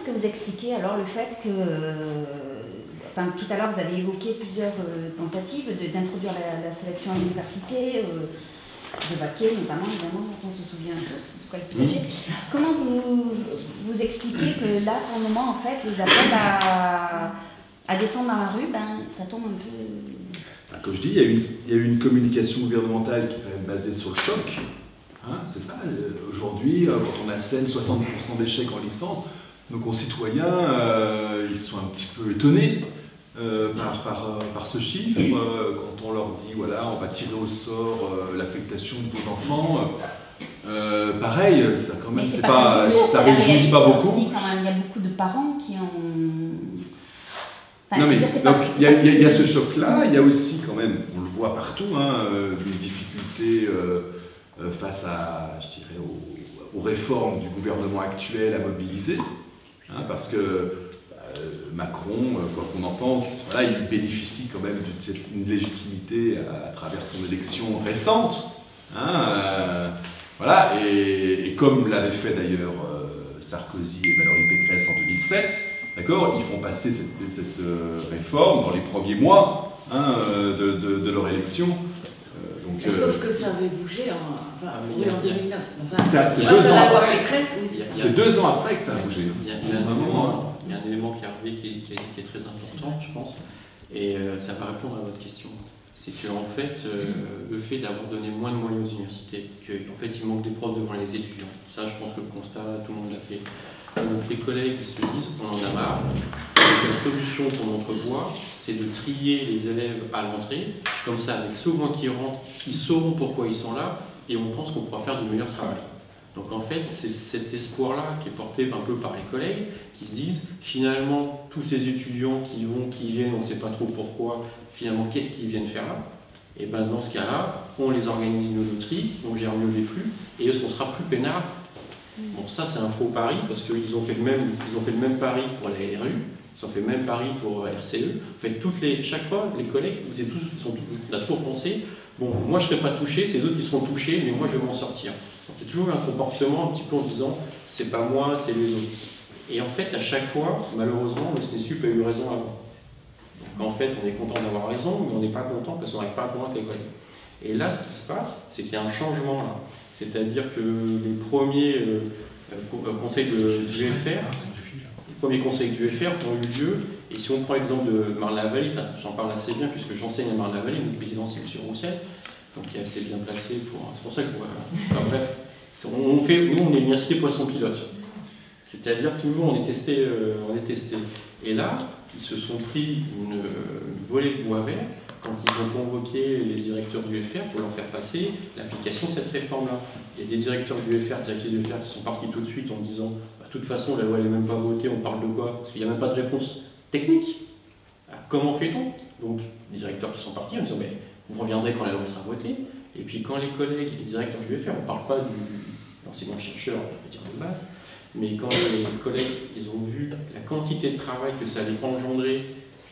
est-ce que vous expliquez alors le fait que, enfin tout à l'heure vous avez évoqué plusieurs tentatives d'introduire la sélection à l'université, de Baquet notamment, évidemment, dont on se souvient tous, en tout cas le plus âgé. Comment vous expliquez que là, pour le moment, en fait, les appels à descendre dans la rue, ben, ça tombe un peu... Comme je dis, il y a eu une communication gouvernementale qui est quand même basée sur le choc. Hein, c'est ça. Aujourd'hui, quand on assène 60% d'échecs en licence, nos concitoyens, ils sont un petit peu étonnés par ce chiffre. Quand on leur dit, voilà, on va tirer au sort l'affectation de vos enfants, pareil, ça quand même, ça réjouit pas beaucoup. Aussi, quand même, il y a beaucoup de parents qui ont... Enfin, non mais il y a ce choc-là, il y a aussi quand même, on le voit partout, hein, une difficulté face à, je dirais, aux réformes du gouvernement actuel à mobiliser, hein, parce que Macron, quoi qu'on en pense, voilà, il bénéficie quand même d'une légitimité à travers son élection récente, hein, voilà, et comme l'avait fait d'ailleurs Sarkozy et Valérie Pécresse en 2007, d'accord, ils font passer cette réforme dans les premiers mois, hein, de leur élection. Sauf que ça avait bougé en 2009. C'est 2 ans après. C'est 2 ans après que ça a bougé. Il y a un élément qui est arrivé qui est très important, je pense, et ça va répondre à votre question. C'est qu'en fait, le fait d'avoir donné moins de moyens aux universités, qu'en fait il manque des profs devant les étudiants, ça je pense que le constat, tout le monde l'a fait. Donc les collègues se disent, on en a marre, et la solution qu'on entrevoit, c'est de trier les élèves à l'entrée, comme ça avec ceux au moins qui rentrent, ils sauront pourquoi ils sont là, et on pense qu'on pourra faire du meilleur travail. Donc en fait, c'est cet espoir-là qui est porté un peu par les collègues, qui se disent, finalement, tous ces étudiants qui viennent, on ne sait pas trop pourquoi, finalement, qu'est-ce qu'ils viennent faire là? Et bien dans ce cas-là, on les organise mieux le tri, on gère mieux les flux, et est-ce qu'on sera plus peinard? Bon, ça c'est un faux pari, parce qu'ils ont fait le même pari pour la LRU, ils ont fait le même pari pour RCE. En fait, chaque fois, les collègues, on a toujours pensé, bon, moi je ne serai pas touché, c'est d'autres qui seront touchés, mais moi je vais m'en sortir. Donc il y a toujours un comportement un petit peu en disant, c'est pas moi, c'est les autres. Et en fait, à chaque fois, malheureusement, le SNESUP a eu raison avant. Donc en fait, on est content d'avoir raison, mais on n'est pas content parce qu'on n'arrive pas à convaincre les collègues. Et là, ce qui se passe, c'est qu'il y a un changement là. C'est-à-dire que les premiers conseils du UFR, ont eu lieu, et si on prend l'exemple de Marne-la-Vallée, j'en parle assez bien puisque j'enseigne à Marne-la-Vallée, mon président c'est M. Roussel, donc qui est assez bien placé pour... C'est pour ça que je vois... Enfin, bref, nous on est l'université poisson pilote. C'est-à-dire toujours on est testé. Et là, ils se sont pris une volée de bois vert quand ils ont convoqué les directeurs du UFR pour leur faire passer l'application de cette réforme-là. Il y a des directeurs du UFR, directrices du UFR qui sont partis tout de suite en disant bah, de toute façon la loi n'est même pas votée, on parle de quoi? Parce qu'il n'y a même pas de réponse technique. Comment fait-on? Donc les directeurs qui sont partis en disant mais, vous reviendrez quand la loi sera votée. Et puis quand les collègues et les directeurs du UFR, on ne parle pas de l'enseignant-chercheur, on peut dire de base, mais quand les collègues ils ont vu la quantité de travail que ça allait engendrer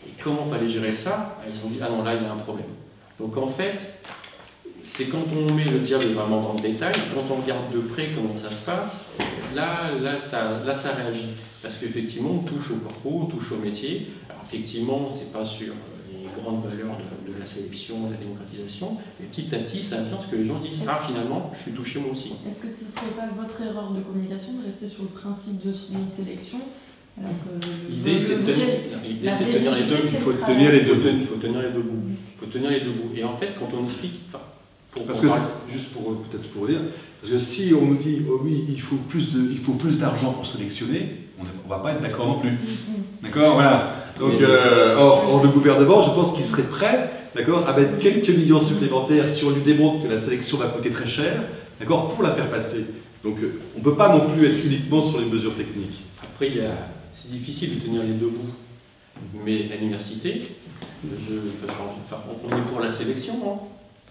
et comment il fallait gérer ça, ils ont dit ah non là il y a un problème. Donc en fait, c'est quand on met le diable vraiment dans le détail, quand on regarde de près comment ça se passe, là ça réagit. Parce qu'effectivement on touche au corpo, on touche au métier. Alors effectivement c'est pas sur les grandes valeurs de la sélection, de la démocratisation, mais petit à petit ça vient parce que les gens se disent ah finalement je suis touché moi aussi. Est-ce que ce ne serait pas votre erreur de communication de rester sur le principe de sélection? L'idée c'est de tenir les deux. Il faut tenir les deux bouts. Il faut tenir les deux bouts. Et en fait, quand on explique, juste pour peut-être pour dire, parce que si on nous dit oh oui il faut plus d'argent pour sélectionner, on ne va pas être d'accord non plus. D'accord, voilà. Donc or le gouvernement, je pense qu'il serait prêt, d'accord, à mettre quelques millions supplémentaires si on lui démontre que la sélection va coûter très cher, d'accord, pour la faire passer. Donc on ne peut pas non plus être uniquement sur les mesures techniques. Après c'est difficile de tenir les deux bouts, mais à l'université, on est pour la sélection. Hein.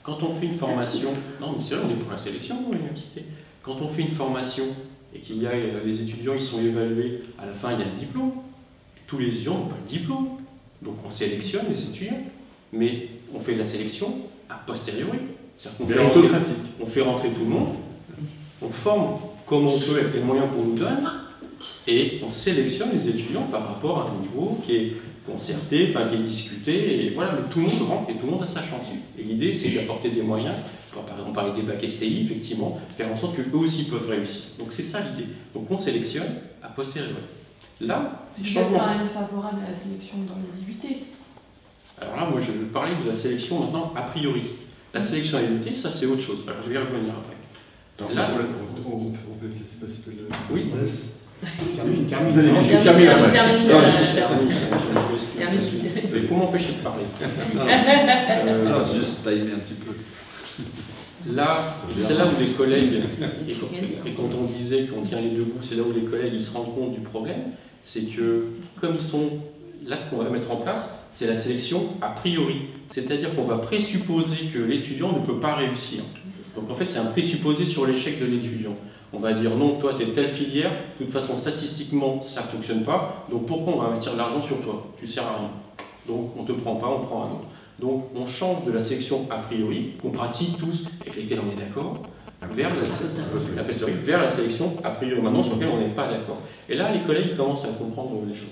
Quand on fait une formation, non mais c'est vrai, on est pour la sélection à l'université. Quand on fait une formation et qu'il y a les étudiants, ils sont évalués, à la fin il y a un diplôme. Tous les étudiants n'ont pas le diplôme, donc on sélectionne les étudiants, mais on fait de la sélection a posteriori. C'est-à-dire qu'on fait rentrer tout le monde, on forme comme on peut avec les moyens qu'on nous donne. Et on sélectionne les étudiants par rapport à un niveau qui est concerté, enfin qui est discuté, et voilà, mais tout le monde rentre et tout le monde a sa chance. Et l'idée, c'est d'apporter des moyens, par exemple, on parlait des bacs STI, effectivement, faire en sorte qu'eux aussi peuvent réussir. Donc c'est ça l'idée. Donc on sélectionne a posteriori. Là, c'est Vous êtes changement. quand même favorable à la sélection dans les IUT. Alors là, moi, je vais parler de la sélection maintenant a priori. La sélection à l'IUT, ça c'est autre chose. Alors je vais y revenir après. Là, on peut laisser passer le oui. business. Carmine, Il faut m'empêcher de parler. Non, juste timer un petit peu. Là, c'est là où les collègues, et quand on disait qu'on tient les deux bouts, c'est là où les collègues ils se rendent compte du problème, c'est que comme ils sont, là ce qu'on va mettre en place, c'est la sélection a priori, c'est-à-dire qu'on va présupposer que l'étudiant ne peut pas réussir. Donc en fait c'est un présupposé sur l'échec de l'étudiant. On va dire non, toi tu es telle filière, de toute façon statistiquement ça ne fonctionne pas, donc pourquoi on va investir de l'argent sur toi? Tu sers à rien. Donc on ne te prend pas, on prend un autre. Donc on change de la sélection a priori, qu'on pratique tous, avec lesquels on est d'accord, vers la sélection a priori maintenant sur laquelle on n'est pas d'accord. Et là les collègues commencent à comprendre les choses.